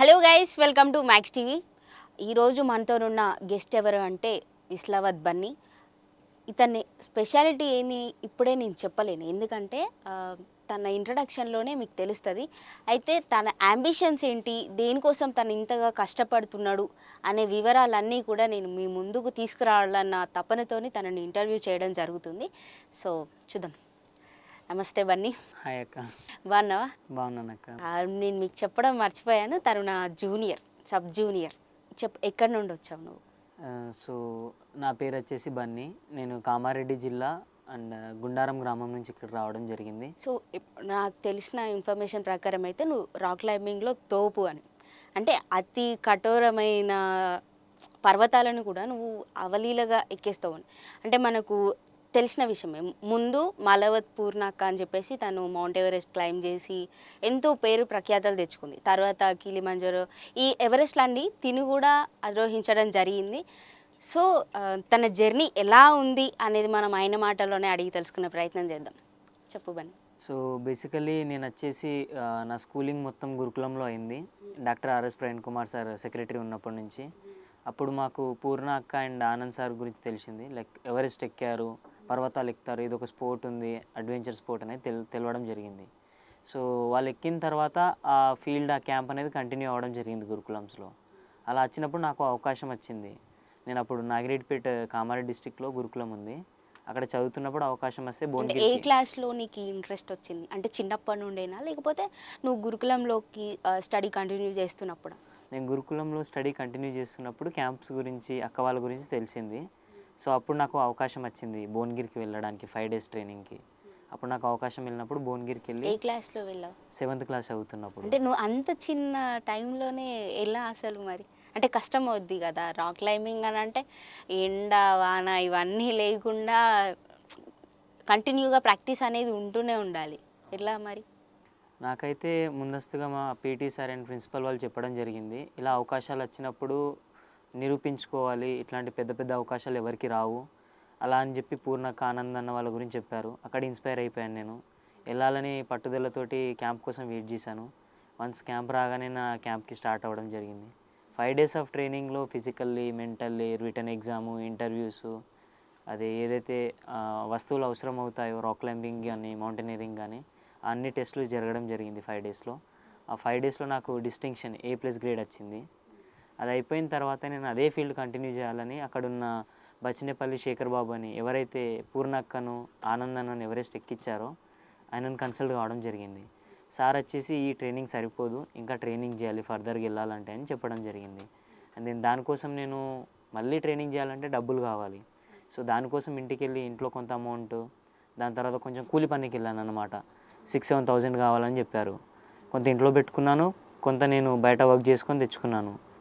Hello guys, welcome to max TV. ఈరోజు మనతోనున్న guest ఎవరు అంటే విస్లావత్ బన్నీ. ఇతని స్పెషాలిటీ ఏంది ఇప్పుడే నేను చెప్పలేను, ఎందుకంటే తన ఇంట్రడక్షన్లోనే మీకు తెలుస్తుంది. అయితే తన అంబిషన్స్ ఏంటి, దేనికోసం తను ఇంతగా కష్టపడుతున్నాడు అనే వివరాలన్నీ కూడా నేను మీ ముందుకు తీసుకురావాలన్న తపనతోని తనని ఇంటర్వ్యూ చేయడం జరుగుతుంది. సో చూద్దాం. నమస్తే బన్నీ. హాయ్ అక్క. బాగున్నావా? బాగున్నాను అక్క. నేను మీకు చెప్పడం మర్చిపోయాను, తను నా జూనియర్, సబ్ జూనియర్. ఎక్కడి నుండి వచ్చావు నువ్వు? సో నా పేరు వచ్చేసి బన్నీ. నేను కామారెడ్డి జిల్లా అండ్ గుండారం గ్రామం నుంచి ఇక్కడ రావడం జరిగింది. సో నాకు తెలిసిన ఇన్ఫర్మేషన్ ప్రకారం అయితే నువ్వు రాక్ క్లైంబింగ్లో తోపు అని, అంటే అతి కఠోరమైన పర్వతాలను కూడా నువ్వు అవలీలగా ఎక్కేస్తావు అని. అంటే మనకు తెలిసిన విషయమే. ముందు మాలవత్ పూర్ణక్క అని చెప్పేసి తను మౌంట్ ఎవరెస్ట్ క్లైమ్ చేసి ఎంతో పేరు ప్రఖ్యాతలు తెచ్చుకుంది. తర్వాత కిలిమంజరో, ఈ ఎవరెస్ట్లన్నీ తిని కూడా అధిరోహించడం జరిగింది. సో తన జర్నీ ఎలా ఉంది అనేది మనం ఆయన మాటల్లోనే అడిగి తెలుసుకునే ప్రయత్నం చేద్దాం. చెప్పు బన్నీ. సో బేసికలీ నేను వచ్చేసి నా స్కూలింగ్ మొత్తం గురుకులంలో అయింది. Doctor RS Praveen Kumar sir secretary ఉన్నప్పటి నుంచి. అప్పుడు మాకు పూర్ణ అక్క అండ్ ఆనంద్ సార్ గురించి తెలిసింది. లైక్ ఎవరెస్ట్ ఎక్కారు, పర్వతాలు ఎక్కుతారు, ఇది ఒక స్పోర్ట్ ఉంది, అడ్వెంచర్ స్పోర్ట్ అనేది తెలవడం జరిగింది. సో వాళ్ళు ఎక్కిన తర్వాత ఆ ఫీల్డ్, ఆ క్యాంప్ అనేది కంటిన్యూ అవ్వడం జరిగింది గురుకులంస్లో. అలా వచ్చినప్పుడు నాకు అవకాశం వచ్చింది. నేను అప్పుడు నాగిరెడ్డిపేట కామారెడ్డి డిస్టిక్లో గురుకులం ఉంది, అక్కడ చదువుతున్నప్పుడు అవకాశం వస్తే ఏ క్లాస్లో నీకు ఇంట్రెస్ట్ వచ్చింది? అంటే చిన్నప్పటి నుండేనా, లేకపోతే నువ్వు గురుకులంలోకి స్టడీ కంటిన్యూ చేస్తున్నప్పుడు? నేను గురుకులంలో స్టడీ కంటిన్యూ చేస్తున్నప్పుడు క్యాంప్స్ గురించి, అక్క వాళ్ళ గురించి తెలిసింది. సో అప్పుడు నాకు అవకాశం వచ్చింది భువనగిరికి వెళ్ళడానికి 5 days ట్రైనింగ్కి. అప్పుడు నాకు అవకాశం వెళ్ళినప్పుడు భువనగిరికి వెళ్ళి. ఏ క్లాస్లో వెళ్ళావు? 7th క్లాస్ చదువుతున్నప్పుడు. అంటే నువ్వు అంత చిన్న టైంలోనే ఎలా అసలు మరి? అంటే కష్టం అవుద్ది కదా రాక్ క్లైంబింగ్ అని. అంటే ఎండ వాన ఇవన్నీ లేకుండా కంటిన్యూగా ప్రాక్టీస్ అనేది ఉంటూనే ఉండాలి. ఎలా మరి? నాకైతే ముందస్తుగా మా పీటీ సార్ అండ్ ప్రిన్సిపల్ వాళ్ళు చెప్పడం జరిగింది, ఇలా అవకాశాలు వచ్చినప్పుడు నిరూపించుకోవాలి, ఇట్లాంటి పెద్ద పెద్ద అవకాశాలు ఎవరికి రావు అలా అని చెప్పి పూర్ణక, ఆనంద్ అన్న వాళ్ళ గురించి చెప్పారు. అక్కడ ఇన్స్పైర్ అయిపోయాను. నేను వెళ్ళాలని పట్టుదలతోటి క్యాంప్ కోసం వెయిట్ చేశాను. వన్స్ క్యాంప్ రాగానే నా క్యాంప్కి స్టార్ట్ అవ్వడం జరిగింది. 5 days ఆఫ్ ట్రైనింగ్లో physically, mentally, return exam, interviews, అది ఏదైతే వస్తువులు అవసరం అవుతాయో రాక్ క్లైంబింగ్ కానీ మౌంటైనరింగ్ కానీ అన్ని టెస్టులు జరగడం జరిగింది 5 daysలో. ఆ 5 daysలో నాకు డిస్టింక్షన్ A+ గ్రేడ్ వచ్చింది. అది అయిపోయిన తర్వాత నేను అదే ఫీల్డ్ కంటిన్యూ చేయాలని అక్కడున్న బచ్చినేపల్లి శేఖర్ బాబు అని, ఎవరైతే పూర్ణక్కను, ఆనందను ఎవరెస్ట్ ఎక్కించారో ఆయనను కన్సల్ట్ కావడం జరిగింది. సార్ వచ్చేసి ఈ ట్రైనింగ్ సరిపోదు, ఇంకా ట్రైనింగ్ చేయాలి ఫర్దర్గా వెళ్ళాలంటే అని చెప్పడం జరిగింది. అండ్ నేను దానికోసం నేను మళ్ళీ ట్రైనింగ్ చేయాలంటే డబ్బులు కావాలి. సో దానికోసం ఇంటికి వెళ్ళి ఇంట్లో కొంత అమౌంట్, దాని తర్వాత కొంచెం కూలి పనికి వెళ్ళాను అనమాట. 6-7 thousand కావాలని చెప్పారు. కొంత ఇంట్లో పెట్టుకున్నాను, కొంత నేను బయట వర్క్ చేసుకొని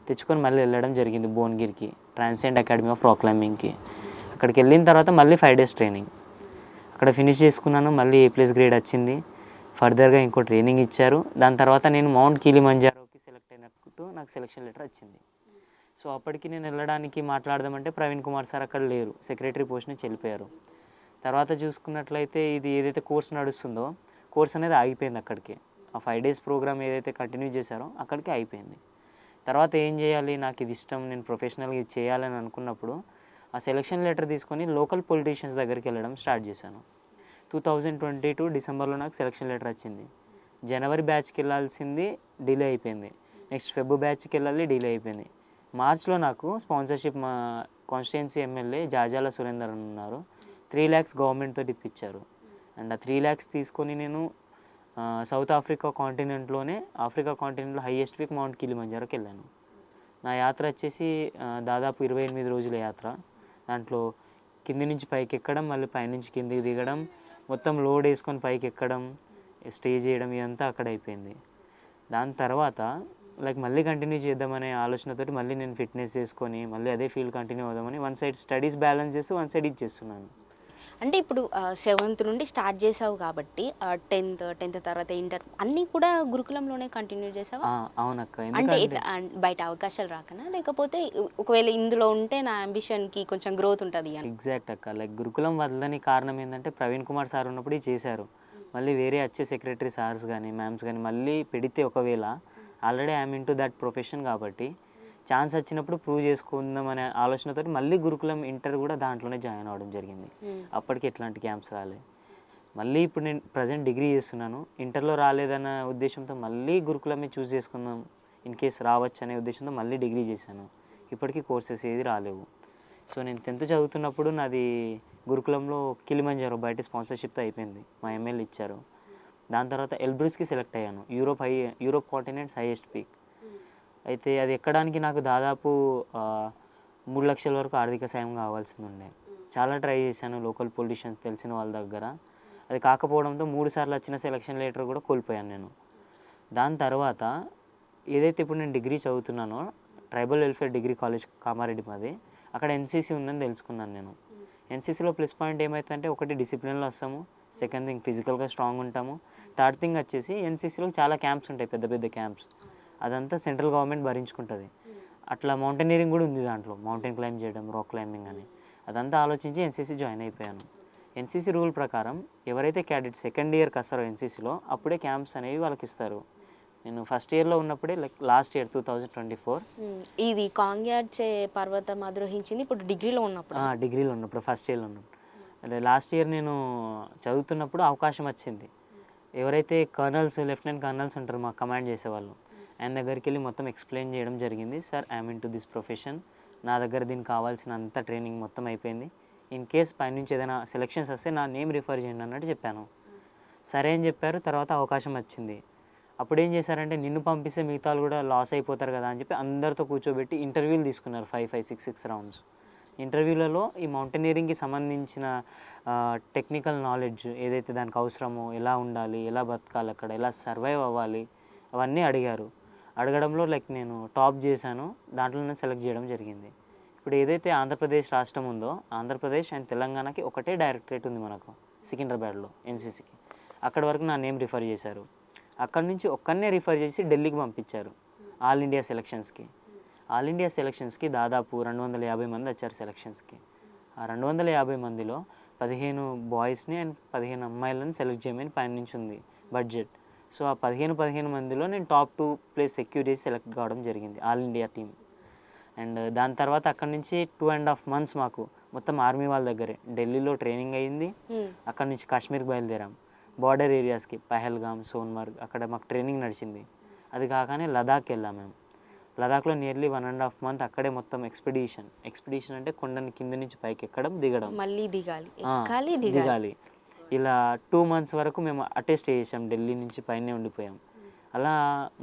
తెచ్చుకొని మళ్ళీ వెళ్ళడం జరిగింది భువనగిరికి, ట్రాన్సెండ్ అకాడమీ ఆఫ్ రాక్ క్లైంబింగ్కి. అక్కడికి వెళ్ళిన తర్వాత మళ్ళీ 5 days ట్రైనింగ్ అక్కడ ఫినిష్ చేసుకున్నాను. మళ్ళీ A+ గ్రేడ్ వచ్చింది. ఫర్దర్గా ఇంకో ట్రైనింగ్ ఇచ్చారు. దాని తర్వాత నేను మౌంట్ కిలిమంజారోకి సెలెక్ట్ అయినట్టు నాకు సెలెక్షన్ లెటర్ వచ్చింది. సో అప్పటికి నేను వెళ్ళడానికి మాట్లాడదామంటే ప్రవీణ్ కుమార్ సార్ అక్కడ లేరు, సెక్రటరీ పోస్ట్ నుంచి వెళ్ళిపోయారు. తర్వాత చూసుకున్నట్లయితే ఇది ఏదైతే కోర్స్ నడుస్తుందో కోర్స్ అనేది ఆగిపోయింది అక్కడికి. ఆ 5 days ప్రోగ్రామ్ ఏదైతే కంటిన్యూ చేశారో అక్కడికి అయిపోయింది. తర్వాత ఏం చేయాలి, నాకు ఇది ఇష్టం, నేను ప్రొఫెషనల్గా ఇది చేయాలని అనుకున్నప్పుడు ఆ సెలక్షన్ లెటర్ తీసుకొని లోకల్ పొలిటీషియన్స్ దగ్గరికి వెళ్ళడం స్టార్ట్ చేశాను. 2022 డిసెంబర్లో నాకు సెలక్షన్ లెటర్ వచ్చింది. జనవరి బ్యాచ్కి వెళ్ళాల్సింది డిలే అయిపోయింది. నెక్స్ట్ ఫెబ్ బ్యాచ్కి వెళ్ళాలి, డిలే అయిపోయింది. మార్చ్లో నాకు స్పాన్సర్షిప్ మా కాన్స్టిట్యుయెన్సీ ఎమ్మెల్యే జాజాల సురేందర్ ఉన్నారు, 3 lakhs గవర్నమెంట్తో ఇప్పించారు. అండ్ ఆ 3 lakhs తీసుకొని నేను సౌత్ ఆఫ్రికా కాంటినెంట్లో హైయెస్ట్ పీక్ మౌంట్ కిలిమంజారోకి వెళ్ళాను. నా యాత్ర వచ్చేసి దాదాపు 28 రోజుల యాత్ర. దాంట్లో కింది నుంచి పైకి ఎక్కడం, మళ్ళీ పైనుంచి కిందికి దిగడం, మొత్తం లోడ్ వేసుకొని పైకి ఎక్కడం, స్టే చేయడం, ఇదంతా అక్కడ అయిపోయింది. దాని తర్వాత మళ్ళీ కంటిన్యూ చేద్దామనే ఆలోచనతోటి మళ్ళీ నేను ఫిట్నెస్ చేసుకొని మళ్ళీ అదే ఫీల్డ్ కంటిన్యూ అవుదామని వన్ సైడ్ స్టడీస్ బ్యాలెన్స్ చేసి వన్ సైడ్ ఇచ్చేస్తున్నాను. అంటే ఇప్పుడు 7th నుండి స్టార్ట్ చేసావు కాబట్టి 10th తర్వాత ఇంటర్ అన్నీ కూడా గురుకులంలోనే కంటిన్యూ చేసావా? అవునక్క. అంటే బయట అవకాశాలు రాకనా, లేకపోతే ఒకవేళ ఇందులో ఉంటే నా అంబిషన్కి కొంచెం గ్రోత్ ఉంటుంది అని? ఎగ్జాక్ట్ అక్క. గురుకులం వదలని కారణం ఏంటంటే ప్రవీణ్ కుమార్ సార్ ఉన్నప్పుడు చేశారు. మళ్ళీ వేరే వచ్చే సెక్రటరీ సార్స్ కానీ మ్యామ్స్ కానీ మళ్ళీ పెడితే ఒకవేళ already I'm in to that profession కాబట్టి ఛాన్స్ వచ్చినప్పుడు ప్రూవ్ చేసుకుందాం అనే ఆలోచనతో మళ్ళీ గురుకులం ఇంటర్ కూడా దాంట్లోనే జాయిన్ అవ్వడం జరిగింది. అప్పటికి ఎట్లాంటి క్యాంప్స్ రాలేదు. మళ్ళీ ఇప్పుడు నేను ప్రజెంట్ డిగ్రీ చేస్తున్నాను. ఇంటర్లో రాలేదన్న ఉద్దేశంతో మళ్ళీ గురుకులమే చూస్ చేసుకుందాం, ఇన్ కేస్ రావచ్చు అనే ఉద్దేశంతో మళ్ళీ డిగ్రీ చేశాను. ఇప్పటికీ కోర్సెస్ ఏది రాలేవు. సో నేను 10th చదువుతున్నప్పుడు నాది గురుకులంలో కిలిమంజారో బయట స్పాన్సర్షిప్తో అయిపోయింది. మా ఎమ్మెల్యే ఇచ్చారు. దాని తర్వాత ఎల్బ్రూస్కి సెలెక్ట్ అయ్యాను. Europe continents highest peak. అయితే అది ఎక్కడానికి నాకు దాదాపు 3 లక్షల వరకు ఆర్థిక సాయం కావాల్సింది ఉండే. చాలా ట్రై చేశాను లోకల్ పొలిటీషియన్స్ తెలిసిన వాళ్ళ దగ్గర. అది కాకపోవడంతో 3 సార్లు వచ్చిన సెలక్షన్ లెటర్ కూడా కోల్పోయాను నేను. దాని తర్వాత ఏదైతే ఇప్పుడు నేను డిగ్రీ చదువుతున్నానో tribal welfare degree college Kamareddy మాది, అక్కడ ఎన్సీసీ ఉందని తెలుసుకున్నాను నేను. ఎన్సీసీలో ప్లస్ పాయింట్ ఏమైతుందంటే ఒకటి డిసిప్లిన్లో వస్తాము, సెకండ్ థింగ్ ఫిజికల్గా స్ట్రాంగ్ ఉంటాము, థర్డ్ థింగ్ వచ్చేసి ఎన్సీసీలో చాలా క్యాంప్స్ ఉంటాయి, పెద్ద పెద్ద క్యాంప్స్. అదంతా సెంట్రల్ గవర్నమెంట్ భరించుకుంటుంది. అట్లా మౌంటైనీరింగ్ కూడా ఉంది దాంట్లో, మౌంటైన్ క్లైంబ్ చేయడం, రాక్ క్లైంబింగ్ అని. అదంతా ఆలోచించి ఎన్సీసీ జాయిన్ అయిపోయాను. ఎన్సీసీ రూల్ ప్రకారం ఎవరైతే క్యాడెట్ సెకండ్ ఇయర్కి వస్తారో ఎన్సీసీలో అప్పుడే క్యాంప్స్ అనేవి వాళ్ళకి ఇస్తారు. నేను ఫస్ట్ ఇయర్లో ఉన్నప్పుడే లైక్ లాస్ట్ ఇయర్ 2024 ఇది కాంగ్యాడ్చే పర్వతం అధిరోహించింది ఇప్పుడు డిగ్రీలో ఉన్నప్పుడు ఫస్ట్ ఇయర్లో ఉన్నప్పుడు. అదే లాస్ట్ ఇయర్ నేను చదువుతున్నప్పుడు అవకాశం వచ్చింది. ఎవరైతే కర్నల్స్, లెఫ్టినెంట్ కర్నల్స్ ఉంటారో మాకు కమాండ్ చేసేవాళ్ళు, ఆయన దగ్గరికి వెళ్ళి మొత్తం ఎక్స్ప్లెయిన్ చేయడం జరిగింది. Sir I'm in to this profession, నా దగ్గర దీనికి కావాల్సిన అంత ట్రైనింగ్ మొత్తం అయిపోయింది, ఇన్ కేస్ పైనుంచి ఏదైనా సెలెక్షన్స్ వస్తే నా నేమ్ రిఫర్ చేయండి అన్నట్టు చెప్పాను. సరే అని చెప్పారు. తర్వాత అవకాశం వచ్చింది. అప్పుడు ఏం చేశారంటే నిన్ను పంపిస్తే మిగతా కూడా లాస్ అయిపోతారు కదా అని చెప్పి అందరితో కూర్చోబెట్టి ఇంటర్వ్యూలు తీసుకున్నారు. 5, 6 రౌండ్స్ ఇంటర్వ్యూలలో ఈ మౌంటైనీరింగ్కి సంబంధించిన టెక్నికల్ నాలెడ్జ్ ఏదైతే దానికి అవసరమో, ఎలా ఉండాలి, ఎలా బతకాలి, అక్కడ ఎలా సర్వైవ్ అవ్వాలి, అవన్నీ అడిగారు. అడగడంలో లైక్ నేను టాప్ చేశాను. దాంట్లో నేను సెలెక్ట్ చేయడం జరిగింది. ఇప్పుడు ఏదైతే ఆంధ్రప్రదేశ్ రాష్ట్రం ఉందో, ఆంధ్రప్రదేశ్ అండ్ తెలంగాణకి ఒకటే డైరెక్టరేట్ ఉంది మనకు సికింద్రాబాద్లో ఎన్సీసీకి. అక్కడ వరకు నా నేమ్ రిఫర్ చేశారు. అక్కడ నుంచి ఒక్కనే రిఫర్ చేసి ఢిల్లీకి పంపించారు ఆల్ ఇండియా సెలక్షన్స్కి. ఆల్ ఇండియా సెలక్షన్స్కి దాదాపు 250 మంది వచ్చారు సెలక్షన్స్కి. ఆ 250 మందిలో 15 బాయ్స్ని అండ్ 15 అమ్మాయిలను సెలెక్ట్ చేయమని పైన నుంచి ఉంది బడ్జెట్. సో ఆ 15 మందిలో నేను టాప్ 2 ప్లేస్ సెక్యూర్ చేసి సెలెక్ట్ కావడం జరిగింది ఆల్ ఇండియా టీం. అండ్ దాని తర్వాత అక్కడ నుంచి 2.5 months మాకు మొత్తం ఆర్మీ వాళ్ళ దగ్గరే ఢిల్లీలో ట్రైనింగ్ అయ్యింది. అక్కడ నుంచి కాశ్మీర్కి బయలుదేరాం, బార్డర్ ఏరియాస్కి పహల్గామ్, సోన్మర్గ్, అక్కడ మాకు ట్రైనింగ్ నడిచింది. అది కాగానే లదాఖ్ వెళ్ళాం మేము. లదాఖ్లో నియర్లీ 1.5 months అక్కడే మొత్తం ఎక్స్పిడిషన్ అంటే కొండని కింద నుంచి పైకి ఎక్కడం, దిగడం, మళ్ళీ దిగాలి. ఇలా 2 months వరకు మేము అటే స్టే చేసాం. ఢిల్లీ నుంచి పైనే ఉండిపోయాం. అలా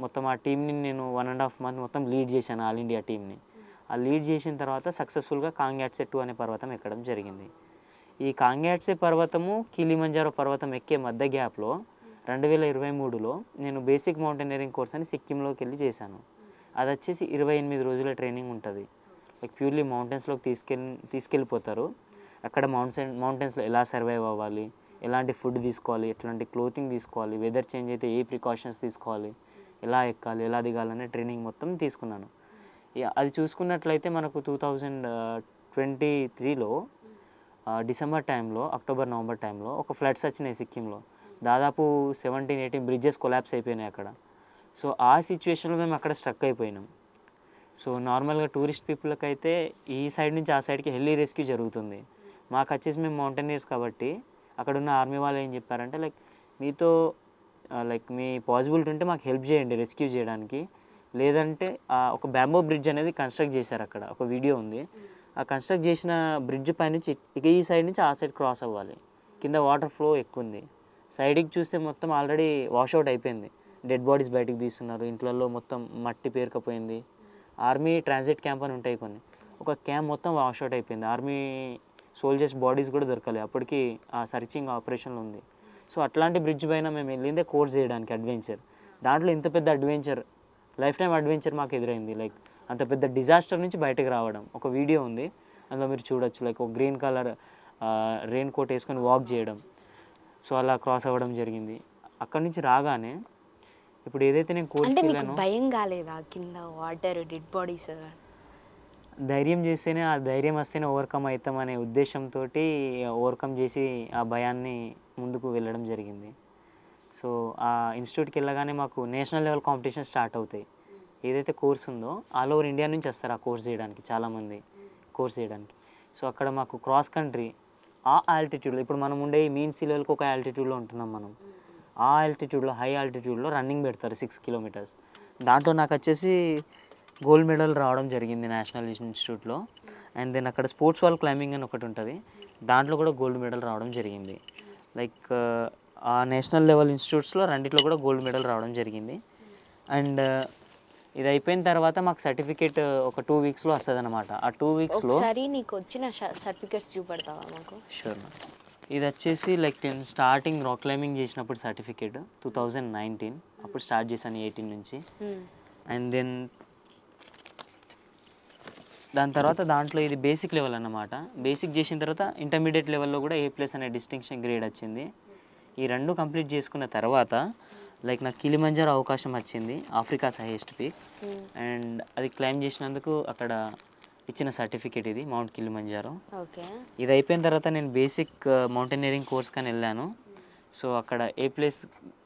మొత్తం ఆ టీంని నేను 1.5 months మొత్తం లీడ్ చేశాను ఆల్ ఇండియా టీంని. ఆ లీడ్ చేసిన తర్వాత సక్సెస్ఫుల్గా కాంగ్యాట్సే 2 అనే పర్వతం ఎక్కడం జరిగింది. ఈ కాంగ్యాట్సే పర్వతము కిలిమంజారో పర్వతం ఎక్కే మధ్య గ్యాప్లో 2023లో నేను బేసిక్ మౌంటైనరింగ్ కోర్స్ అని సిక్కింలోకి వెళ్ళి చేశాను. అది వచ్చేసి 28 రోజుల ట్రైనింగ్ ఉంటుంది. లైక్ ప్యూర్లీ మౌంటైన్స్లోకి తీసుకెళ్ళిపోతారు. అక్కడ మౌంటైన్స్లో ఎలా సర్వైవ్ అవ్వాలి, ఎలాంటి ఫుడ్ తీసుకోవాలి, ఎట్లాంటి క్లోతింగ్ తీసుకోవాలి, వెదర్ చేంజ్ అయితే ఏ ప్రికాషన్స్ తీసుకోవాలి, ఎలా ఎక్కాలి, ఎలా దిగాలనే ట్రైనింగ్ మొత్తం తీసుకున్నాను. అది చూసుకున్నట్లయితే మనకు 2023లో డిసెంబర్ టైంలో, అక్టోబర్ నవంబర్ టైంలో ఒక ఫ్లడ్స్ వచ్చినాయి సిక్కింలో. దాదాపు 17-18 బ్రిడ్జెస్ కొలాప్స్ అయిపోయినాయి అక్కడ. సో ఆ సిచ్యువేషన్లో మేము అక్కడ స్ట్రక్ అయిపోయినాం. సో నార్మల్గా టూరిస్ట్ పీపుల్కి అయితే ఈ సైడ్ నుంచి ఆ సైడ్కి హెల్లీ రెస్క్యూ జరుగుతుంది. మాకు వచ్చేసి మేము మౌంటైనీర్స్ కాబట్టి అక్కడ ఉన్న ఆర్మీ వాళ్ళు ఏం చెప్పారంటే లైక్ మీతో లైక్ మీ పాసిబిలిటీ ఉంటే మాకు హెల్ప్ చేయండి రెస్క్యూ చేయడానికి, లేదంటే ఒక బ్యాంబో బ్రిడ్జ్ అనేది కన్స్ట్రక్ట్ చేశారు. అక్కడ ఒక వీడియో ఉంది. ఆ కన్స్ట్రక్ట్ చేసిన బ్రిడ్జ్ పైనుంచి ఈ సైడ్ నుంచి ఆ సైడ్ క్రాస్ అవ్వాలి. కింద వాటర్ ఫ్లో ఎక్కువ ఉంది. సైడ్కి చూస్తే మొత్తం ఆల్రెడీ వాష్అవుట్ అయిపోయింది. డెడ్ బాడీస్ బయటికి తీస్తున్నారు. ఇంట్లలో మొత్తం మట్టి పేరుకపోయింది. ఆర్మీ ట్రాన్సిట్ క్యాంప్ అని ఉంటాయి కొన్ని, ఒక క్యాంప్ మొత్తం వాష్అవుట్ అయిపోయింది. ఆర్మీ సోల్జర్స్ బాడీస్ కూడా దొరకలేదు. అప్పటికి ఆ సర్చింగ్ ఆపరేషన్లో ఉంది. సో అట్లాంటి బ్రిడ్జ్ పైన మేము వెళ్ళిందే కోర్స్ చేయడానికి అడ్వెంచర్. దాంట్లో ఇంత పెద్ద అడ్వెంచర్, లైఫ్ టైం అడ్వెంచర్ మాకు ఎదురైంది. లైక్ అంత పెద్ద డిజాస్టర్ నుంచి బయటకు రావడం. ఒక వీడియో ఉంది, అందులో మీరు చూడొచ్చు. లైక్ ఒక గ్రీన్ కలర్ రెయిన్ కోట్ వేసుకొని వాక్ చేయడం. సో అలా క్రాస్ అవ్వడం జరిగింది. అక్కడి నుంచి రాగానే ఇప్పుడు ఏదైతే నేను కోర్స్ వెళ్ళానో, భయం కాలేదా కింద వాటర్, డెడ్ బాడీస్? ధైర్యం చేస్తేనే, ఆ ధైర్యం వస్తేనే ఓవర్కమ్ అవుతాం అనే ఉద్దేశంతో ఓవర్కమ్ చేసి ఆ భయాన్ని ముందుకు వెళ్ళడం జరిగింది. సో ఆ ఇన్స్టిట్యూట్కి వెళ్ళగానే మాకు నేషనల్ లెవెల్ కాంపిటీషన్ స్టార్ట్ అవుతాయి. ఏదైతే కోర్స్ ఉందో ఆల్ ఓవర్ ఇండియా నుంచి వస్తారు ఆ కోర్స్ చేయడానికి, చాలామంది కోర్స్ చేయడానికి. సో అక్కడ మాకు క్రాస్ కంట్రీ ఆ ఆల్టిట్యూడ్లో, ఇప్పుడు మనం ఉండే మీన్ సీ లెవెల్కి ఒక ఆల్టిట్యూడ్లో ఉంటున్నాం మనం, ఆ ఆల్టిట్యూడ్లో హై ఆల్టిట్యూడ్లో రన్నింగ్ పెడతారు 6 కిలోమీటర్స్. దాంట్లో నాకు వచ్చేసి గోల్డ్ మెడల్ రావడం జరిగింది నేషనల్ ఇన్స్టిట్యూట్లో. అండ్ దెన్ అక్కడ స్పోర్ట్స్ వాల్ క్లైంబింగ్ అని ఒకటి ఉంటుంది, దాంట్లో కూడా గోల్డ్ మెడల్ రావడం జరిగింది. లైక్ ఆ నేషనల్ లెవెల్ ఇన్స్టిట్యూట్స్లో రెండిట్లో కూడా గోల్డ్ మెడల్ రావడం జరిగింది. అండ్ ఇది అయిపోయిన తర్వాత మాకు సర్టిఫికేట్ ఒక 2 వీక్స్లో వస్తుంది అనమాట. ఆ 2 వీక్స్లో ఒకసారి నీకు వచ్చిన సర్టిఫికేట్స్ చూపెడతావా మాకు? షూర్. ఇది వచ్చేసి లైక్ నేను స్టార్టింగ్ రాక్ క్లైంబింగ్ చేసినప్పుడు సర్టిఫికేట్ 2019, అప్పుడు స్టార్ట్ చేశాను 18 నుంచి. అండ్ దెన్ దాని తర్వాత దాంట్లో ఇది బేసిక్ లెవెల్ అన్నమాట. బేసిక్ చేసిన తర్వాత ఇంటర్మీడియట్ లెవెల్లో కూడా A+ అనే డిస్టింక్షన్ గ్రేడ్ వచ్చింది. ఈ రెండు కంప్లీట్ చేసుకున్న తర్వాత లైక్ నాకు కిలిమంజారో అవకాశం వచ్చింది, ఆఫ్రికాస్ హైయెస్ట్ పీక్. అండ్ అది క్లైమ్ చేసినందుకు అక్కడ ఇచ్చిన సర్టిఫికేట్ ఇది, మౌంట్ కిలిమంజారో. ఓకే. ఇది అయిపోయిన తర్వాత నేను బేసిక్ మౌంటైనరింగ్ కోర్స్ కానీ వెళ్ళాను. సో అక్కడ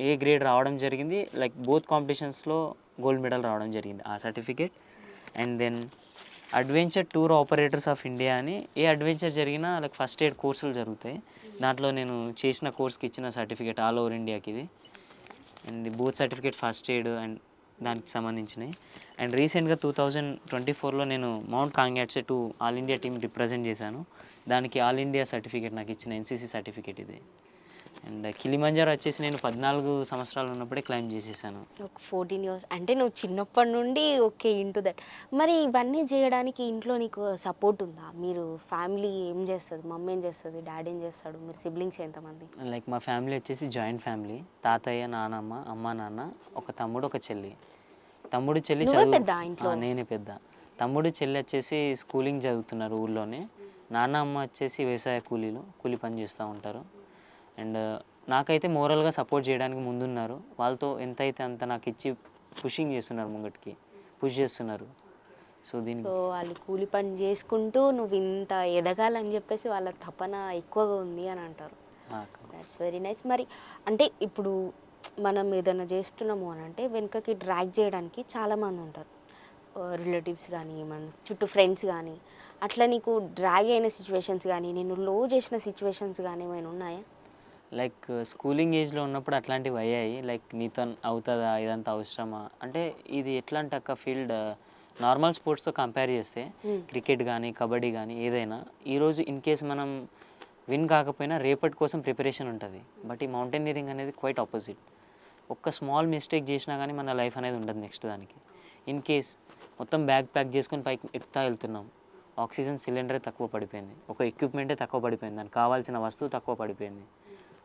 A గ్రేడ్ రావడం జరిగింది. లైక్ బోత్ కాంపిటీషన్స్లో గోల్డ్ మెడల్ రావడం జరిగింది ఆ certificate. And then adventure tour operators of India అని ఏ అడ్వెంచర్ జరిగినా లైక్ ఫస్ట్ ఎయిడ్ కోర్సులు జరుగుతాయి. దాంట్లో నేను చేసిన కోర్స్కి ఇచ్చిన సర్టిఫికేట్ ఆల్ ఓవర్ ఇండియాకి ఇది. And both certificate first aid and దానికి సంబంధించినవి. అండ్ రీసెంట్గా 2024లో నేను Mount Kang Yatse 2 all India team represent చేశాను. దానికి ఆల్ ఇండియా సర్టిఫికేట్ నాకు ఇచ్చిన NCC సర్టిఫికేట్ ఇది. అండ్ కిలిమంజారో వచ్చేసి నేను 14 సంవత్సరాలు ఉన్నప్పుడే క్లైమ్ చేసేసాను. ఒక 14 ఇయర్స్ అంటే నువ్వు చిన్నప్పటి నుండి ఓకే ఇంటూ దట్. మరి ఇవన్నీ చేయడానికి ఇంట్లో నీకు సపోర్ట్ ఉందా? మీరు ఫ్యామిలీ ఏం చేస్తుంది? మమ్మీ ఏం చేస్తుంది? డాడీ ఏం చేస్తాడు? మీరు సిబ్లింగ్స్ ఎంతమంది? లైక్ మా ఫ్యామిలీ వచ్చేసి జాయింట్ ఫ్యామిలీ. తాతయ్య, నానమ్మ, అమ్మ, నాన్న, ఒక తమ్ముడు, ఒక చెల్లి. తమ్ముడు చెల్లి పెద్ద ఇంట్లో? నేనే పెద్ద. తమ్ముడు చెల్లి వచ్చేసి స్కూలింగ్ చదువుతున్నారు ఊళ్ళోనే. నాన్న అమ్మ వచ్చేసి వ్యవసాయ కూలి పని చేస్తూ ఉంటారు. అండ్ నాకైతే మోరల్గా సపోర్ట్ చేయడానికి ముందున్నారు. వాళ్ళతో ఎంతైతే అంత నాకు ఇచ్చి పుషింగ్ చేస్తున్నారు, ముంగటికి పుష్ చేస్తున్నారు. సో వాళ్ళు కూలి పని చేసుకుంటూ నువ్వు ఇంత ఎదగాలని చెప్పేసి వాళ్ళ తపన ఎక్కువగా ఉంది అని అంటారు. That's very nice. మరి అంటే ఇప్పుడు మనం ఏదైనా చేస్తున్నాము అని అంటే వెనుకకి డ్రాగ్ చేయడానికి చాలామంది ఉంటారు, రిలేటివ్స్ కానీ మన చుట్టూ ఫ్రెండ్స్ కానీ. అట్లా నీకు డ్రాగ్ అయిన సిచ్యువేషన్స్ కానీ నేను లో చేసిన సిచ్యువేషన్స్ కానీ ఏమైనా ఉన్నాయా? లైక్ స్కూలింగ్ ఏజ్లో ఉన్నప్పుడు అట్లాంటివి అయ్యాయి. లైక్ నీతో అవుతుందా, ఇదంతా అవసరమా అంటే, ఇది ఎట్లాంటి అక్క ఫీల్డ్ నార్మల్ స్పోర్ట్స్తో కంపేర్ చేస్తే క్రికెట్ కానీ కబడ్డీ కానీ ఏదైనా ఈరోజు ఇన్ కేస్ మనం విన్ కాకపోయినా రేపటి కోసం ప్రిపరేషన్ ఉంటుంది. బట్ ఈ మౌంటైనరింగ్ అనేది క్వైట్ ఆపోజిట్. ఒక్క స్మాల్ మిస్టేక్ చేసినా కానీ మన లైఫ్ అనేది ఉండదు నెక్స్ట్ దానికి. ఇన్ కేస్ మొత్తం బ్యాగ్ ప్యాక్ చేసుకొని పైకి ఎక్కుతా వెళ్తున్నాం, ఆక్సిజన్ సిలిండరే తక్కువ పడిపోయింది, ఒక ఎక్విప్మెంటే తక్కువ పడిపోయింది, దానికి కావాల్సిన వస్తువు తక్కువ పడిపోయింది,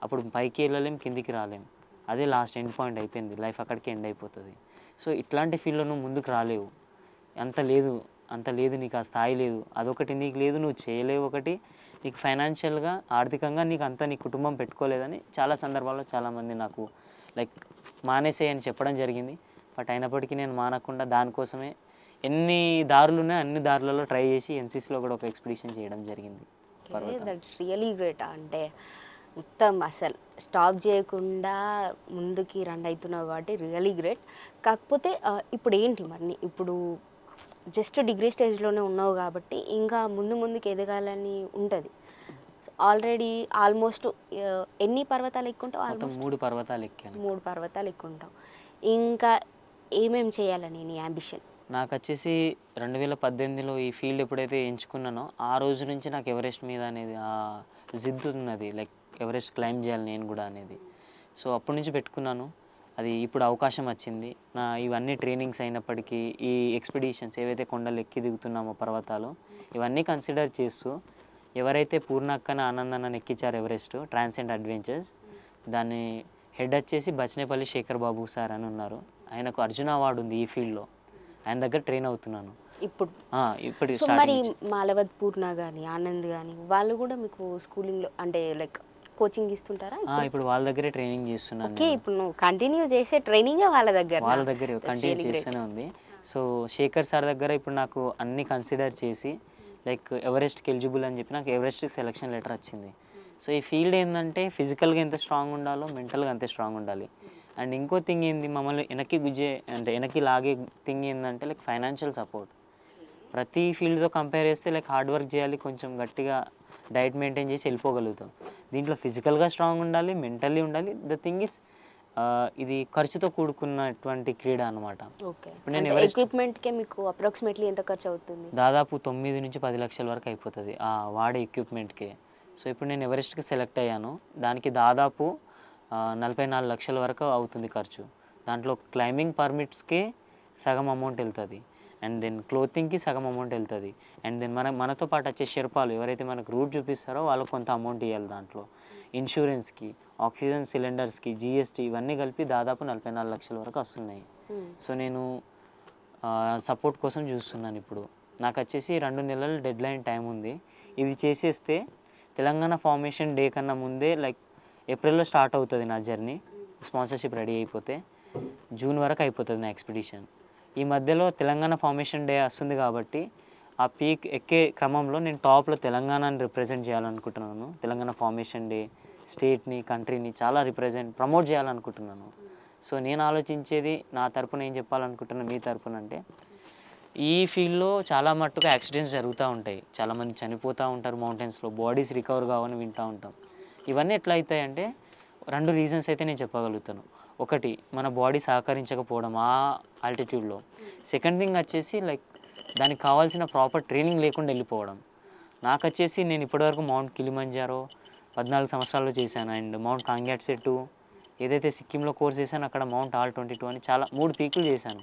అప్పుడు పైకి వెళ్ళలేం, కిందికి రాలేం. అదే లాస్ట్ ఎండ్ పాయింట్ అయిపోయింది, లైఫ్ అక్కడికి ఎండ్ అయిపోతుంది. సో ఇట్లాంటి ఫీల్డ్లో నువ్వు ముందుకు రాలేవు. అంత లేదు నీకు ఆ స్థాయి లేదు, అదొకటి నీకు లేదు, నువ్వు చేయలేవు. ఒకటి నీకు ఫైనాన్షియల్గా ఆర్థికంగా నీకు అంతా నీ కుటుంబం పెట్టుకోలేదని చాలా సందర్భాల్లో చాలామంది నాకు లైక్ మానేసేయని చెప్పడం జరిగింది. బట్ అయినప్పటికీ నేను మానకుండా దానికోసమే ఎన్ని దారులు ఉన్నాయో అన్ని దారులలో ట్రై చేసి NCCలో కూడా ఒక ఎక్స్పిడిషన్ చేయడం జరిగింది. That's really great. అంటే మొత్తం అసలు స్టాప్ చేయకుండా ముందుకి రన్ అవుతున్నావు కాబట్టి రియలీ గ్రేట్. కాకపోతే ఇప్పుడు ఏంటి మరి ఇప్పుడు జస్ట్ డిగ్రీ స్టేజ్లోనే ఉన్నావు కాబట్టి ఇంకా ముందుకు ఎదగాలని ఉంటుంది. ఆల్రెడీ ఆల్మోస్ట్ ఎన్ని పర్వతాలు ఎక్కుంటావు? ఆల్మోస్ట్ 3 పర్వతాలు ఎక్కాను. 3 పర్వతాలు ఎక్కుంటావు. ఇంకా ఏమేమి చేయాలని నీ అంబిషన్? నాకు వచ్చేసి 2018లో ఈ ఫీల్డ్ ఎప్పుడైతే ఎంచుకున్నానో ఆ రోజు నుంచి నాకు ఎవరెస్ట్ మీద అనేది ఆ జిద్దు ఉన్నది. లైక్ ఎవరెస్ట్ క్లైమ్ చేయాలి నేను కూడా అనేది. సో అప్పటి నుంచి పెట్టుకున్నాను. అది ఇప్పుడు అవకాశం వచ్చింది. నా ఇవన్నీ ట్రైనింగ్స్ అయినప్పటికీ ఈ ఎక్స్పిడిషన్స్ ఏవైతే కొండలు ఎక్కి దిగుతున్నామో పర్వతాలు, ఇవన్నీ కన్సిడర్ చేస్తూ ఎవరైతే పూర్ణక్కన ఆనందన్న ఎక్కించారు ఎవరెస్ట్ ట్రాన్సెండ్ అడ్వెంచర్స్, దాన్ని హెడ్ వచ్చేసి బచ్నేపల్లి శేఖర్ బాబు సార్ అని ఉన్నారు. ఆయనకు అర్జున అవార్డు ఉంది ఈ ఫీల్డ్లో. ఆయన దగ్గర ట్రైన్ అవుతున్నాను ఇప్పుడు. మరి మాలవత్ పూర్ణ కానీ ఆనంద్ కానీ వాళ్ళు కూడా మీకు స్కూలింగ్లో అంటే లైక్ కోచింగ్ ఇస్తుంటారా? ఇప్పుడు వాళ్ళ దగ్గరే ట్రైనింగ్ చేస్తున్నాను. ఓకే, ఇప్పుడు నువ్వు కంటిన్యూ చేసే ట్రైనింగ్ వాళ్ళ దగ్గర కంటిన్యూ చేస్తూనే ఉంది. సో శేఖర్ సార్ దగ్గర ఇప్పుడు నాకు అన్ని కన్సిడర్ చేసి లైక్ ఎవరెస్ట్కి ఎలిజిబుల్ అని చెప్పి నాకు ఎవరెస్ట్ సెలక్షన్ లెటర్ వచ్చింది. సో ఈ ఫీల్డ్ ఏంటంటే ఫిజికల్గా ఎంత స్ట్రాంగ్ ఉండాలో మెంటల్గా అంతే స్ట్రాంగ్ ఉండాలి. అండ్ ఇంకో థింగ్ ఏంది, మమ్మల్ని వెనక్కి గుజ్జే అంటే వెనక్కి లాగే థింగ్ ఏంటంటే లైక్ ఫైనాన్షియల్ సపోర్ట్. ప్రతి ఫీల్డ్తో కంపేర్ చేస్తే లైక్ హార్డ్ వర్క్ చేయాలి, కొంచెం గట్టిగా డైట్ మెయింటైన్ చేసి వెళ్ళిపోగలుగుతాం. దీంట్లో ఫిజికల్గా స్ట్రాంగ్ ఉండాలి, మెంటల్లీ ఉండాలి. ద థింగ్ ఇస్ ఇది ఖర్చుతో కూడుకున్నటువంటి క్రీడ అనమాట. ఓకే. అంటే ఎక్విప్మెంట్కే మీకు అప్రాక్సిమేట్లీ ఎంత ఖర్చు అవుతుంది? దాదాపు 9 నుంచి 10 లక్షల వరకు అయిపోతుంది ఆ వాడే ఎక్విప్మెంట్కే. సో ఇప్పుడు నేను ఎవరెస్ట్కి సెలెక్ట్ అయ్యాను, దానికి దాదాపు 44 లక్షల వరకు అవుతుంది ఖర్చు. దాంట్లో క్లైంబింగ్ పర్మిట్స్కి సగం అమౌంట్ వెళ్తుంది, అండ్ దెన్ క్లోతింగ్కి సగం అమౌంట్ వెళ్తుంది, అండ్ దెన్ మనతో పాటు వచ్చే షెర్పాలు ఎవరైతే మనకు రూట్ చూపిస్తారో వాళ్ళకు కొంత అమౌంట్ ఇవ్వాలి. దాంట్లో ఇన్సూరెన్స్కి, ఆక్సిజన్ సిలిండర్స్కి, జిఎస్టీ ఇవన్నీ కలిపి దాదాపు 44 లక్షల వరకు వస్తున్నాయి. సో నేను సపోర్ట్ కోసం చూస్తున్నాను. ఇప్పుడు నాకు వచ్చేసి 2 నెలలు డెడ్ లైన్ టైం ఉంది. ఇది చేసేస్తే తెలంగాణ ఫార్మేషన్ డే కన్నా ముందే లైక్ ఏప్రిల్లో స్టార్ట్ అవుతుంది నా జర్నీ. స్పాన్సర్షిప్ రెడీ అయిపోతే జూన్ వరకు అయిపోతుంది నా ఎక్స్పెడిషన్. ఈ మధ్యలో తెలంగాణ ఫార్మేషన్ డే వస్తుంది కాబట్టి ఆ పీక్ ఎక్కే క్రమంలో నేను టాప్లో తెలంగాణని రిప్రజెంట్ చేయాలనుకుంటున్నాను. తెలంగాణ ఫార్మేషన్ డే స్టేట్ని, కంట్రీని చాలా ప్రమోట్ చేయాలనుకుంటున్నాను. సో నేను ఆలోచించేది నా తరపున ఏం చెప్పాలనుకుంటున్నాను మీ తరపున అంటే, ఈ ఫీల్డ్లో చాలా మట్టుకు యాక్సిడెంట్స్ జరుగుతూ ఉంటాయి, చాలామంది చనిపోతూ ఉంటారు మౌంటైన్స్లో, బాడీస్ రికవర్ కావని వింటూ ఉంటాం. ఇవన్నీ ఎట్లా అవుతాయంటే 2 రీజన్స్ అయితే నేను చెప్పగలుగుతాను. ఒకటి, మన బాడీ సహకరించకపోవడం ఆ ఆల్టిట్యూడ్లో. సెకండ్ థింగ్ వచ్చేసి లైక్ దానికి కావాల్సిన ప్రాపర్ ట్రైనింగ్ లేకుండా వెళ్ళిపోవడం. నాకు వచ్చేసి నేను ఇప్పటివరకు మౌంట్ కిలిమంజారో 14 సంవత్సరాల్లో చేశాను, అండ్ మౌంట్ కాంగ్యాట్సెట్టు ఏదైతే సిక్కింలో కోర్స్ చేశానో అక్కడ మౌంట్ ఆల్ 22 అని చాలా 3 పీకులు చేశాను.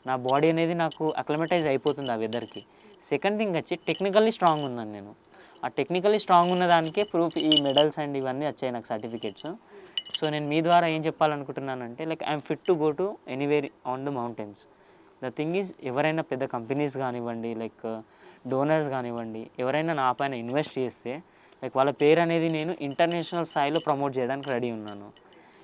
నా బాడీ అనేది నాకు అక్లమటైజ్ అయిపోతుంది ఆ వెదర్కి. సెకండ్ థింగ్ వచ్చి టెక్నికల్లీ స్ట్రాంగ్ ఉన్నాను నేను. ఆ టెక్నికల్లీ స్ట్రాంగ్ ఉన్న దానికే ప్రూఫ్ ఈ మెడల్స్ అండ్ ఇవన్నీ వచ్చాయి నాకు సర్టిఫికేట్స్. సో నేను మీ ద్వారా ఏం చెప్పాలనుకుంటున్నానంటే like I'm fit to go to anywhere on the mountains. The thing is ఎవరైనా పెద్ద కంపెనీస్ కానివ్వండి, లైక్ డోనర్స్ కానివ్వండి, ఎవరైనా నా పైన ఇన్వెస్ట్ చేస్తే లైక్ వాళ్ళ పేరు అనేది నేను ఇంటర్నేషనల్ స్థాయిలో ప్రమోట్ చేయడానికి రెడీ ఉన్నాను.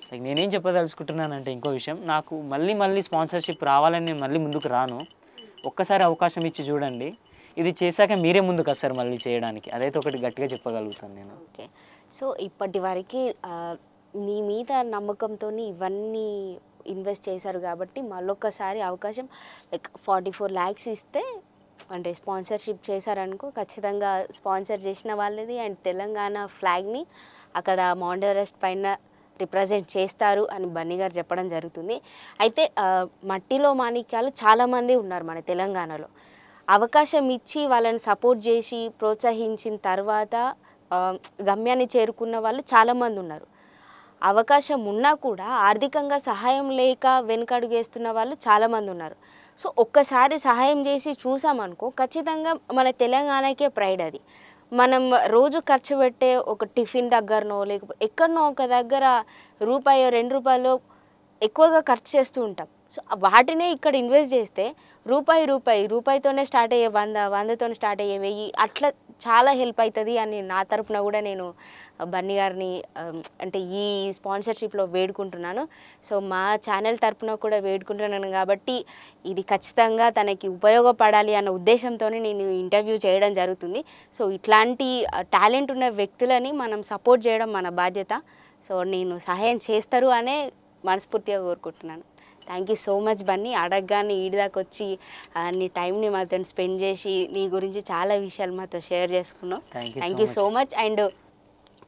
లైక్ నేనేం చెప్పదలుచుకుంటున్నానంటే ఇంకో విషయం, నాకు మళ్ళీ స్పాన్సర్షిప్ రావాలని నేను మళ్ళీ ముందుకు రాను. ఒక్కసారి అవకాశం ఇచ్చి చూడండి, ఇది చేశాక మీరే ముందుకు వస్తారు మళ్ళీ చేయడానికి. అదైతే ఒకటి గట్టిగా చెప్పగలుగుతాను నేను. ఓకే. సో ఇప్పటి వరకు నీ మీద నమ్మకంతో ఇవన్నీ ఇన్వెస్ట్ చేశారు కాబట్టి మళ్ళొక్కసారి అవకాశం లైక్ 44 lakhs ఇస్తే అంటే స్పాన్సర్షిప్ చేశారనుకో, ఖచ్చితంగా స్పాన్సర్ చేసిన వాళ్ళది అండ్ తెలంగాణ ఫ్లాగ్ని అక్కడ మౌంట్ ఎవరెస్ట్ పైన రిప్రజెంట్ చేస్తారు అని బన్నీ గారు చెప్పడం జరుగుతుంది. అయితే మట్టిలో మాణిక్యాలు చాలామంది ఉన్నారు మన తెలంగాణలో. అవకాశం ఇచ్చి వాళ్ళని సపోర్ట్ చేసి ప్రోత్సహించిన తర్వాత గమ్యాన్ని చేరుకున్న వాళ్ళు చాలామంది ఉన్నారు. అవకాశం ఉన్నా కూడా ఆర్థికంగా సహాయం లేక వెనుకడుగేస్తున్న వాళ్ళు చాలామంది ఉన్నారు. సో ఒక్కసారి సహాయం చేసి చూసామనుకో, ఖచ్చితంగా మన తెలంగాణకే ప్రైడ్ అది. మనం రోజు ఖర్చు పెట్టే ఒక టిఫిన్ దగ్గరనో లేకపోతే ఎక్కడనో ఒక దగ్గర రూపాయో 2 రూపాయలు ఎక్కువగా ఖర్చు చేస్తూ ఉంటాం. సో వాటినే ఇక్కడ ఇన్వెస్ట్ చేస్తే రూపాయితోనే స్టార్ట్ అయ్యే 100తోనే స్టార్ట్ అయ్యే 1000 అట్లా చాలా హెల్ప్ అవుతుంది అని నా తరపున కూడా నేను బన్నీ గారిని అంటే ఈ స్పాన్సర్షిప్లో వేడుకుంటున్నాను. సో మా ఛానల్ తరపున కూడా వేడుకుంటున్నాను కాబట్టి ఇది ఖచ్చితంగా తనకి ఉపయోగపడాలి అన్న ఉద్దేశంతోనే నేను ఇంటర్వ్యూ చేయడం జరుగుతుంది. సో ఇట్లాంటి టాలెంట్ ఉన్న వ్యక్తులని మనం సపోర్ట్ చేయడం మన బాధ్యత. సో నేను సహాయం చేస్తారు అనే మనస్ఫూర్తిగా కోరుకుంటున్నాను. Thank you so much Bunny. అడగగానే ఈడిదాకా వచ్చి నీ టైంని మాతో స్పెండ్ చేసి నీ గురించి చాలా విషయాలు మాతో షేర్ చేసుకున్నావు. Thank you so much. And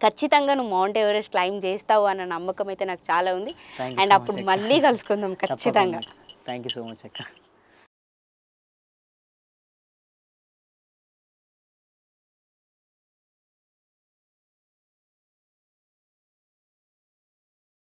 ఖచ్చితంగా నువ్వు మౌంట్ ఎవరెస్ట్ క్లైంబ్ చేస్తావు అన్న నమ్మకం అయితే నాకు చాలా ఉంది. అండ్ అప్పుడు మళ్ళీ కలుసుకుందాం ఖచ్చితంగా. థ్యాంక్ యూ సో మచ్ అక్క.